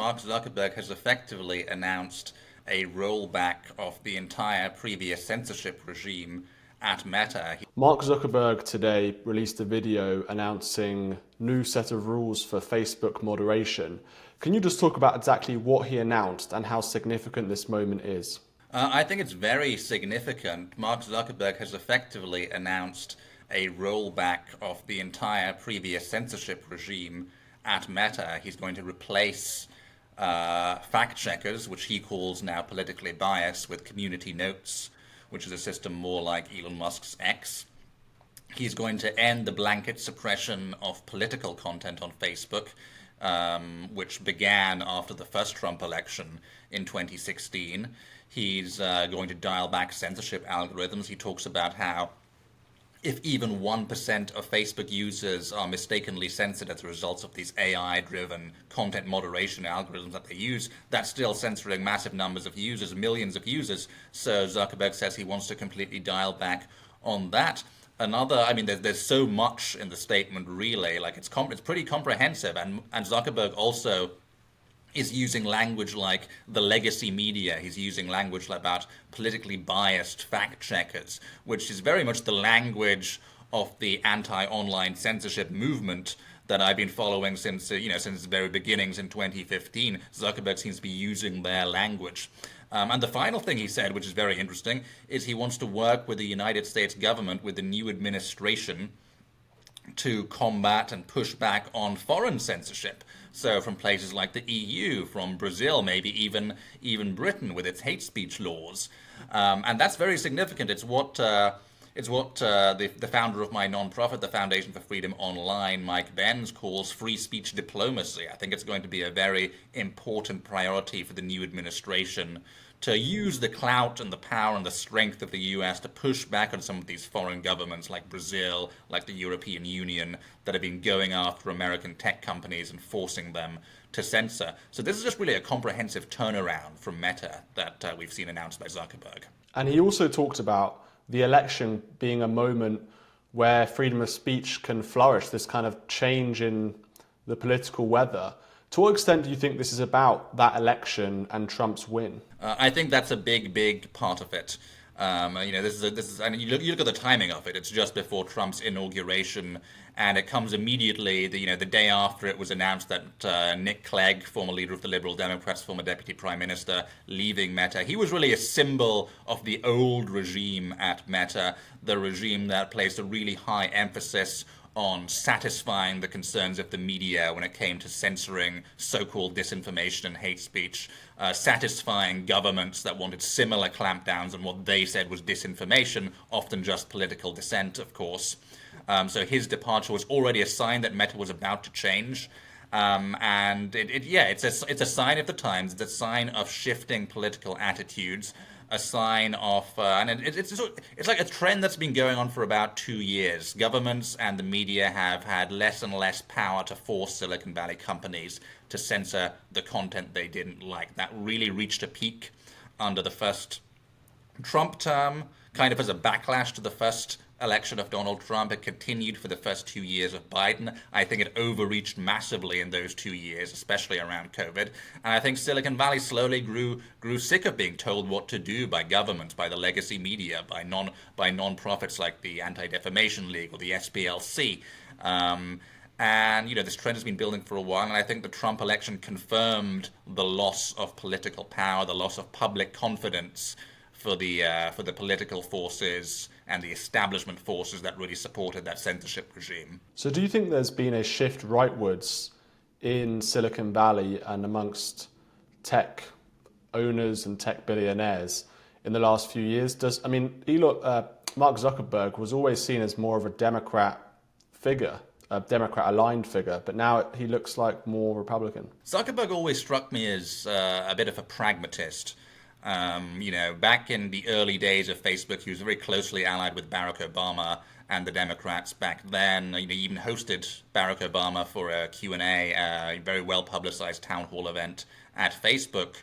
Mark Zuckerberg has effectively announced a rollback of the entire previous censorship regime at Meta. Mark Zuckerberg today released a video announcing new set of rules for Facebook moderation. Can you just talk about exactly what he announced and how significant this moment is? I think it's very significant. Mark Zuckerberg has effectively announced a rollback of the entire previous censorship regime at Meta. He's going to replace fact checkers, which he calls now politically biased, with community notes, which is a system more like Elon Musk's X. He's going to end the blanket suppression of political content on Facebook, which began after the first Trump election in 2016. He's going to dial back censorship algorithms. He talks about how if even 1% of Facebook users are mistakenly censored as a result of these AI-driven content moderation algorithms that they use, that's still censoring massive numbers of users, millions of users. So Zuckerberg says he wants to completely dial back on that. There's so much in the statement, really. Like it's pretty comprehensive, and Zuckerberg also is using language like the legacy media. He's using language about politically biased fact checkers, which is very much the language of the anti-online censorship movement that I've been following since the very beginnings in 2015. Zuckerberg seems to be using their language. And the final thing he said, which is very interesting, is he wants to work with the United States government, with the new administration, to combat and push back on foreign censorship. So from places like the EU, from Brazil, maybe even Britain with its hate speech laws. And that's very significant. It's what the founder of my nonprofit, the Foundation for Freedom Online, Mike Benz, calls free speech diplomacy. I think it's going to be a very important priority for the new administration to use the clout and the power and the strength of the US to push back on some of these foreign governments like Brazil, like the European Union, that have been going after American tech companies and forcing them to censor. So this is just really a comprehensive turnaround from Meta that we've seen announced by Zuckerberg. And he also talked about the election being a moment where freedom of speech can flourish, this kind of change in the political weather. To what extent do you think this is about that election and Trump's win? I think that's a big part of it. This is, and you look at the timing of it. It's just before Trump's inauguration, and it comes immediately. The day after it was announced that Nick Clegg, former leader of the Liberal Democrats, former deputy prime minister, leaving Meta. He was really a symbol of the old regime at Meta, the regime that placed a really high emphasis on satisfying the concerns of the media when it came to censoring so-called disinformation and hate speech, satisfying governments that wanted similar clampdowns on what they said was disinformation, often just political dissent, of course. So his departure was already a sign that Meta was about to change. It's a sign of the times. It's a sign of shifting political attitudes, a sign of, it's like a trend that's been going on for about 2 years. Governments and the media have had less and less power to force Silicon Valley companies to censor the content they didn't like. That really reached a peak under the first Trump term, kind of as a backlash to the first election of Donald Trump. It continued for the first 2 years of Biden. I think it overreached massively in those 2 years, especially around COVID. And I think Silicon Valley slowly grew sick of being told what to do by governments, by the legacy media, by non-profits like the Anti-Defamation League or the SPLC. This trend has been building for a while, and I think the Trump election confirmed the loss of political power, the loss of public confidence for the political forces and the establishment forces that really supported that censorship regime. So do you think there's been a shift rightwards in Silicon Valley and amongst tech owners and tech billionaires in the last few years? Mark Zuckerberg was always seen as more of a Democrat figure, a Democrat-aligned figure, but now he looks like more Republican. Zuckerberg always struck me as a bit of a pragmatist. Back in the early days of Facebook, he was very closely allied with Barack Obama and the Democrats back then. He even hosted Barack Obama for a Q&A, a very well-publicized town hall event at Facebook.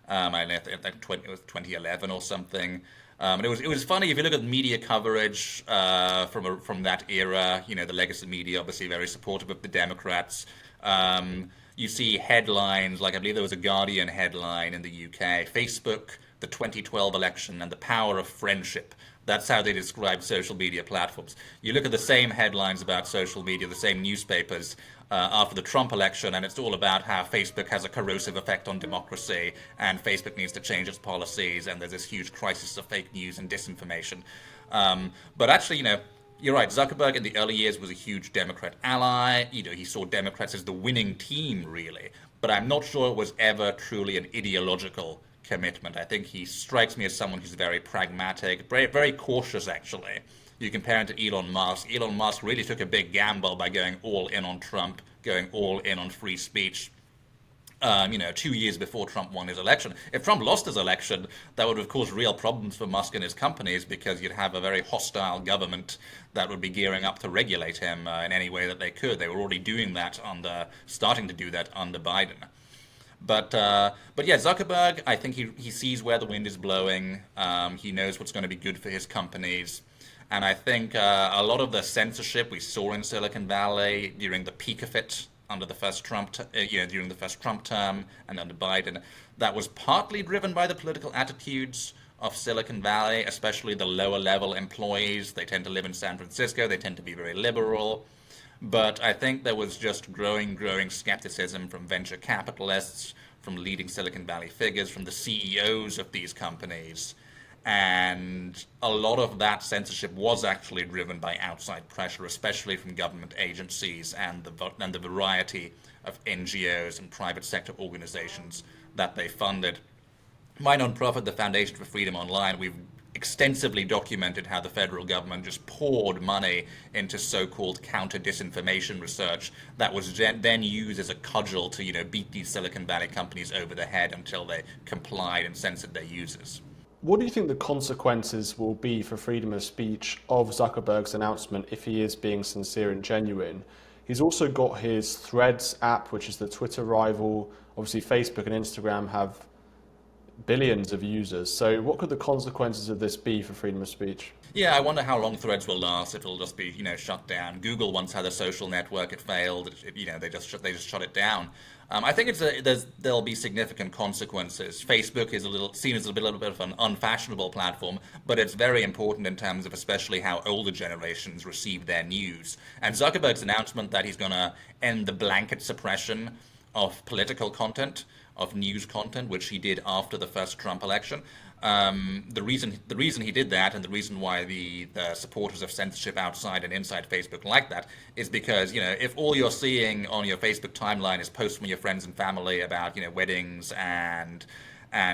I think it was 2011 or something. And it was funny if you look at media coverage from that era. The legacy media obviously very supportive of the Democrats. you see headlines like I believe there was a Guardian headline in the UK: Facebook, the 2012 election, and the power of friendship. That's how they describe social media platforms. You look at the same headlines about social media, the same newspapers after the Trump election, and it's all about how Facebook has a corrosive effect on democracy, and Facebook needs to change its policies, and there's this huge crisis of fake news and disinformation. But actually, you're right. Zuckerberg in the early years was a huge Democrat ally. He saw Democrats as the winning team, really. But I'm not sure it was ever truly an ideological commitment. I think he strikes me as someone who's very pragmatic, very, very cautious, actually. You compare him to Elon Musk. Elon Musk really took a big gamble by going all in on Trump, going all in on free speech. 2 years before Trump won his election. If Trump lost his election, that would have caused real problems for Musk and his companies, because you'd have a very hostile government that would be gearing up to regulate him in any way that they could. They were already doing that starting to do that under Biden. But yeah, Zuckerberg, I think he sees where the wind is blowing. He knows what's going to be good for his companies. And I think a lot of the censorship we saw in Silicon Valley during the peak of it, under the first during the first Trump term and under Biden, that was partly driven by the political attitudes of Silicon Valley, especially the lower level employees. They tend to live in San Francisco. They tend to be very liberal. But I think there was just growing skepticism from venture capitalists, from leading Silicon Valley figures, from the CEOs of these companies. And a lot of that censorship was actually driven by outside pressure, especially from government agencies and the variety of NGOs and private sector organizations that they funded. My nonprofit, the Foundation for Freedom Online, we've extensively documented how the federal government just poured money into so-called counter-disinformation research that was then used as a cudgel to, beat these Silicon Valley companies over the head until they complied and censored their users. What do you think the consequences will be for freedom of speech of Zuckerberg's announcement if he is being sincere and genuine? He's also got his Threads app, which is the Twitter rival. Obviously, Facebook and Instagram have billions of users. So what could the consequences of this be for freedom of speech? Yeah, I wonder how long Threads will last. If it'll just be, shut down. Google once had a social network; it failed. They just shut it down. I think there'll be significant consequences. Facebook is seen as a little bit of an unfashionable platform, but it's very important in terms of especially how older generations receive their news. And Zuckerberg's announcement that he's going to end the blanket suppression of political content, of news content, which he did after the first Trump election. The reason he did that, and the reason why the supporters of censorship outside and inside Facebook like that, is because if all you're seeing on your Facebook timeline is posts from your friends and family about weddings and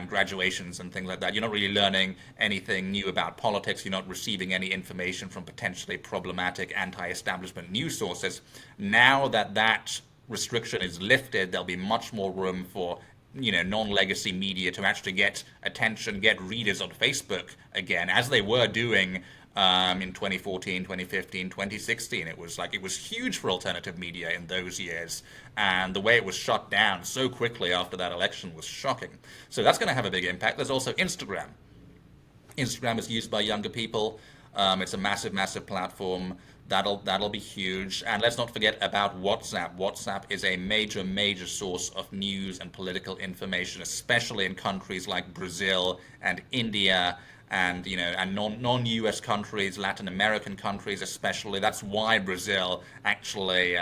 graduations and things like that, you're not really learning anything new about politics. You're not receiving any information from potentially problematic anti-establishment news sources. Now that restriction is lifted, there'll be much more room for non-legacy media to actually get attention, get readers on Facebook again, as they were doing in 2014, 2015, 2016. It was huge for alternative media in those years, and the way it was shut down so quickly after that election was shocking. So that's going to have a big impact. There's also Instagram. Instagram is used by younger people. It's a massive platform. That'll be huge. And let's not forget about WhatsApp. WhatsApp is a major source of news and political information, especially in countries like Brazil and India and non-US countries, Latin American countries especially. That's why Brazil actually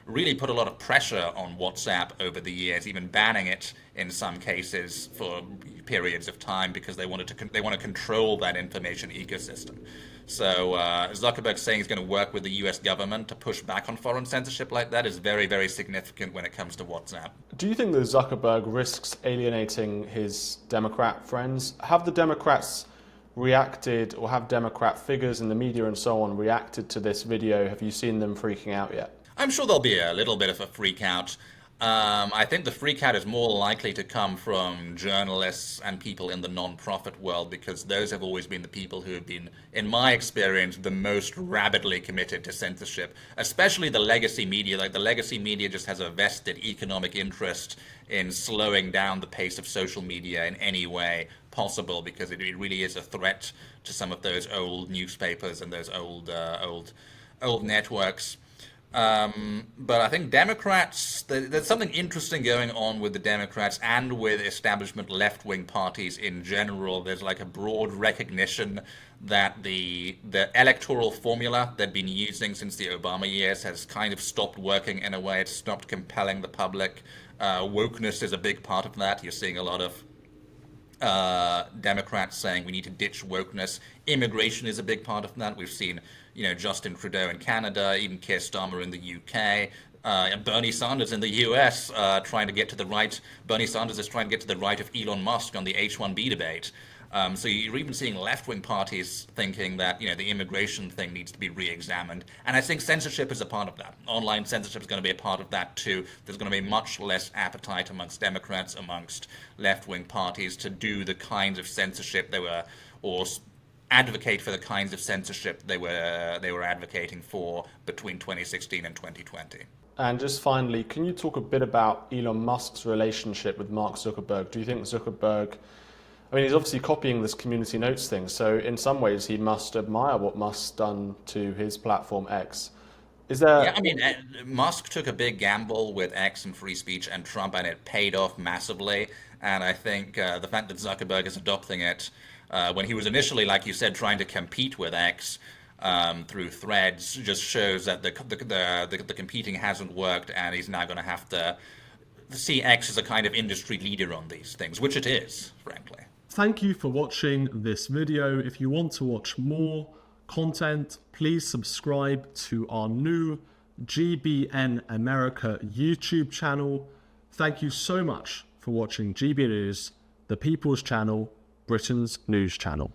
really put a lot of pressure on WhatsApp over the years, even banning it in some cases for periods of time, because they want to control that information ecosystem. So Zuckerberg saying he's going to work with the US government to push back on foreign censorship like that is very significant when it comes to WhatsApp. Do you think that Zuckerberg risks alienating his Democrat friends? Have the Democrats reacted, or have Democrat figures in the media and so on reacted to this video? Have you seen them freaking out yet? I'm sure there'll be a little bit of a freak out. I think the freak out is more likely to come from journalists and people in the non-profit world, because those have always been the people who have been, in my experience, the most rabidly committed to censorship, especially the legacy media. Like, the legacy media just has a vested economic interest in slowing down the pace of social media in any way possible, because it really is a threat to some of those old newspapers and those old networks. But I think Democrats, there's something interesting going on with the Democrats and with establishment left-wing parties in general. There's like a broad recognition that the electoral formula they've been using since the Obama years has kind of stopped working in a way. It's stopped compelling the public. Wokeness is a big part of that. You're seeing a lot of Democrats saying we need to ditch wokeness. Immigration is a big part of that. We've seen, Justin Trudeau in Canada, even Keir Starmer in the UK, and Bernie Sanders in the US trying to get to the right. Bernie Sanders is trying to get to the right of Elon Musk on the H-1B debate. So you're even seeing left-wing parties thinking that the immigration thing needs to be re-examined, and I think censorship is a part of that. Online censorship is going to be a part of that too. There's going to be much less appetite amongst Democrats, amongst left-wing parties to do the kinds of censorship they were, or advocate for the kinds of censorship they were advocating for between 2016 and 2020. And just finally, can you talk a bit about Elon Musk's relationship with Mark Zuckerberg? Do you think Zuckerberg, he's obviously copying this community notes thing, so in some ways he must admire what Musk's done to his platform X. Is there... Yeah, Musk took a big gamble with X and free speech and Trump, and it paid off massively. And I think the fact that Zuckerberg is adopting it, when he was initially, like you said, trying to compete with X through threads, just shows that the competing hasn't worked, and he's now going to have to see X as a kind of industry leader on these things, which it is, frankly. Thank you for watching this video. If you want to watch more content, please subscribe to our new GBN America YouTube channel. Thank you so much for watching GB News, the People's Channel, Britain's news channel.